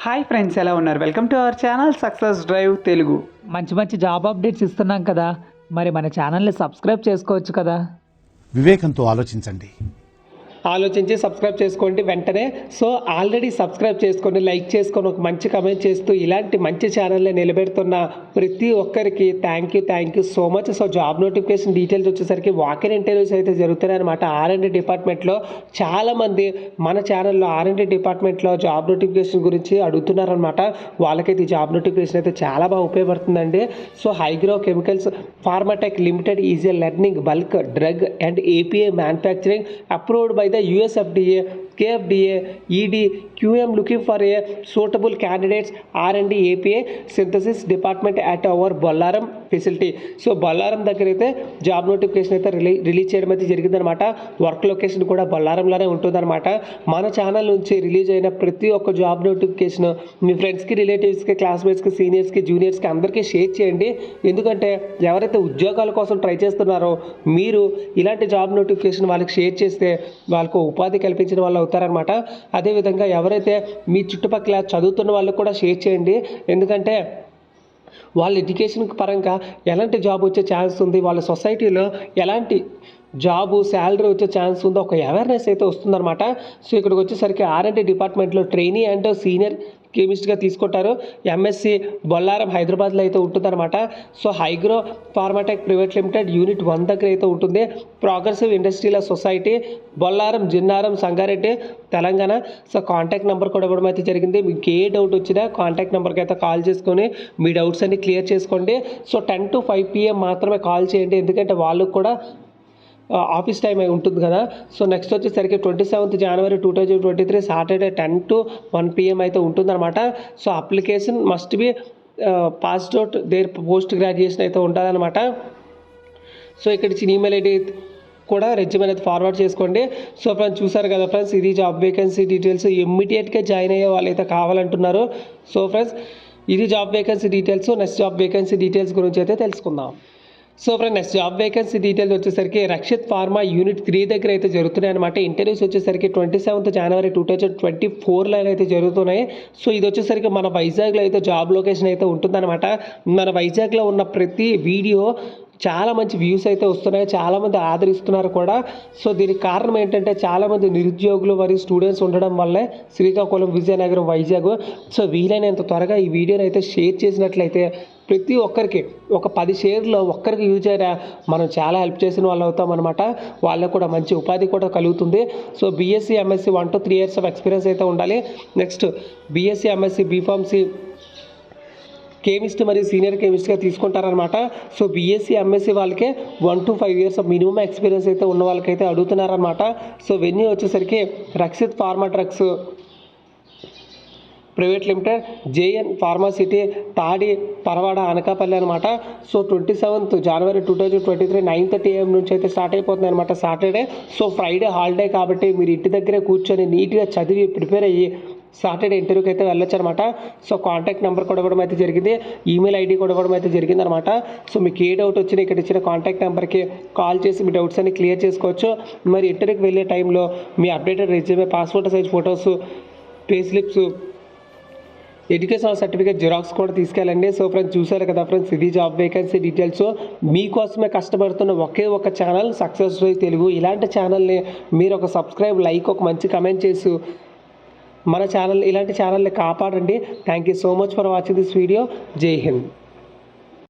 Hi friends, ఎలా ఉన్నారు? Welcome to our channel success drive Telugu. మంచి మంచి జాబ్ అప్డేట్స్ ఇస్తున్నాం కదా, మరి మన ఛానల్ని సబ్స్క్రైబ్ చేసుకోవచ్చు కదా. వివేకంతో ఆలోచించండి. ఆలోచించి సబ్స్క్రైబ్ చేసుకోండి వెంటనే. సో ఆల్రెడీ సబ్స్క్రైబ్ చేసుకొని లైక్ చేసుకొని ఒక మంచి కమెంట్ చేస్తూ ఇలాంటి మంచి ఛానల్ని నిలబెడుతున్న ప్రతి ఒక్కరికి thank you so much. So job notification details వచ్చేసరికి వాకిన్ ఇంటర్వ్యూస్ అయితే జరుగుతున్నాయి అనమాట. R&D డిపార్ట్మెంట్లో చాలామంది మన ఛానల్లో R&D డిపార్ట్మెంట్లో జాబ్ నోటిఫికేషన్ గురించి అడుగుతున్నారనమాట. వాళ్ళకైతే ఈ జాబ్ నోటిఫికేషన్ అయితే చాలా బాగా ఉపయోగపడుతుందండి. So Hygro Chemicals Pharmatek Limited is a learning bulk drug and API manufacturing approved by the US FDA, KFDA, ED, QM looking for a suitable candidates R&D API synthesis department at our Bollaram facility. So Bollaram దగ్గర అయితే job notification అయితే release చేయడం అయితే జరిగిందనమాట. Work location కూడా బొల్లారంలోనే ఉంటుందన్నమాట. మన channel నుంచి రిలీజ్ అయిన ప్రతి ఒక్క జాబ్ నోటిఫికేషన్ మీ ఫ్రెండ్స్కి, రిలేటివ్స్కి, క్లాస్మేట్స్కి, సీనియర్స్కి, జూనియర్స్కి అందరికీ షేర్ చేయండి. ఎందుకంటే ఎవరైతే ఉద్యోగాల కోసం ట్రై చేస్తున్నారో మీరు ఇలాంటి జాబ్ నోటిఫికేషన్ వాళ్ళకి షేర్ చేస్తే వాళ్ళకు ఉపాధి కల్పించిన వాళ్ళు అవుతారనమాట. అదేవిధంగా ఎవరైతే మీ చుట్టుపక్కల చదువుతున్న వాళ్ళకు కూడా షేర్ చేయండి. ఎందుకంటే వాళ్ళ ఎడ్యుకేషన్ పరంగా ఎలాంటి జాబ్ వచ్చే ఛాన్స్ ఉంది, వాళ్ళ సొసైటీలో ఎలాంటి జాబు శాలరీ వచ్చే ఛాన్స్ ఉందో ఒక అవేర్నెస్ అయితే వస్తుందన్నమాట. సో ఇక్కడికి వచ్చేసరికి R&D డిపార్ట్మెంట్లో ట్రైనీ అండ్ సీనియర్ కెమిస్ట్గా తీసుకుంటారు. MSc బొల్లారం హైదరాబాద్లో అయితే ఉంటుందన్నమాట. So Hygro Pharmatek private limited unit 1 దగ్గర అయితే ఉంటుంది. Progressive industrial society Bollaram, Jinnaram, Sangareddy, Telangana. So contact number కూడా ఇవ్వడం అయితే జరిగింది. మీకు ఏ డౌట్ వచ్చినా కాంటాక్ట్ నెంబర్కి అయితే కాల్ చేసుకొని మీ డౌట్స్ అన్ని క్లియర్ చేసుకోండి. సో 10 to 5 PM మాత్రమే కాల్ చేయండి, ఎందుకంటే వాళ్ళకు కూడా ఆఫీస్ టైం అయి ఉంటుంది కదా. సో నెక్స్ట్ వచ్చేసరికి 27th January 2023 Saturday 10 to 1 PM అయితే ఉంటుందన్నమాట. So application must be passed out there post graduation అయితే ఉంటుందన్నమాట. సో ఇక్కడ ఇచ్చిన ఈమెయిల్ ఐడి కూడా రెజ్యూమ్ అనేది ఫార్వర్డ్ చేసుకోండి. సో ఫ్రెండ్స్ చూసారు కదా ఫ్రెండ్స్, ఇది జాబ్ వేకెన్సీ డీటెయిల్స్. ఇమ్మీడియట్గా జాయిన్ అయ్యే వాళ్ళు అయితే కావాలంటున్నారు. సో ఫ్రెండ్స్ ఇది job vacancy details. Next job vacancy details గురించి అయితే తెలుసుకుందాం. So friend next job vacancy details వచ్చేసరికి రక్షిత్ ఫార్మా యూనిట్ 3 దగ్గర అయితే జరుగుతున్నాయి అనమాట. ఇంటర్వ్యూస్ వచ్చేసరికి 27th January 2024 అయితే జరుగుతున్నాయి. సో ఇది వచ్చేసరికి మన వైజాగ్లో అయితే జాబ్ లొకేషన్ అయితే ఉంటుందన్నమాట. మన వైజాగ్లో ఉన్న ప్రతి వీడియో చాలా మంచి వ్యూస్ అయితే వస్తున్నాయి, చాలామంది ఆదరిస్తున్నారు కూడా. సో దీనికి కారణం ఏంటంటే చాలామంది నిరుద్యోగులు మరియు స్టూడెంట్స్ ఉండడం వల్లే శ్రీకాకుళం, విజయనగరం, వైజాగ్. సో వీలైనంత త్వరగా ఈ వీడియోని అయితే షేర్ చేసినట్లయితే ప్రతి ఒక్కరికి ఒక 10 షేర్లో ఒక్కరికి యూజ్ అయినా మనం చాలా హెల్ప్ చేసిన వాళ్ళు అవుతాం అనమాట. వాళ్ళకు కూడా మంచి ఉపాధి కూడా కలుగుతుంది. So BSc MSc 1 to 3 years of experience అయితే ఉండాలి. Next BSc MSc B.Pharmacy chemist మరియు సీనియర్ కెమిస్ట్గా తీసుకుంటారనమాట. సో BSc MSc వాళ్ళకే 1 to 5 years మినిమం ఎక్స్పీరియన్స్ అయితే ఉన్న వాళ్ళకైతే అడుగుతున్నారనమాట. సో వెన్యూ వచ్చేసరికి Rakshit Pharma Drugs Private Limited, JN Pharma City, Tadi, Parawada, Anakapalli అనమాట. సో 27th January 2023 9:30 AM నుంచి అయితే స్టార్ట్ అయిపోతుంది అనమాట సాటర్డే. సో ఫ్రైడే హాలిడే కాబట్టి మీరు ఇంటి దగ్గరే కూర్చొని నీట్గా చదివి ప్రిపేర్ అయ్యి సాటర్డే ఇంటర్వ్యూకి అయితే వెళ్ళొచ్చు అనమాట. సో కాంటాక్ట్ నెంబర్ కూడా ఇవ్వడం అయితే జరిగింది, ఈమెయిల్ ID కూడా ఇవ్వడం అయితే జరిగింది అనమాట. సో మీకు ఏ డౌట్ వచ్చినా ఇక్కడ ఇచ్చిన కాంటాక్ట్ నెంబర్కి కాల్ చేసి మీ డౌట్స్ అన్ని క్లియర్ చేసుకోవచ్చు. మరి ఇంటర్వ్యూకి వెళ్ళే టైంలో మీ updated resume, passport size photos, pay slips, education certificate xerox కూడా తీసుకెళ్ళండి. సో ఫ్రెండ్స్ చూసారు కదా ఫ్రెండ్స్, ఇది జాబ్ వేకెన్సీ డీటెయిల్స్. మీకోసమే కష్టపడుతున్న ఒకే ఒక ఛానల్ సక్సెస్ డ్రైవ్ తెలుగు. ఇలాంటి ఛానల్ని మీరు ఒక సబ్స్క్రైబ్, లైక్, ఒక మంచి కమెంట్ చేసి మన ఛానల్, ఇలాంటి ఛానల్ని కాపాడండి. Thank you so much for watching this video. జై హింద్.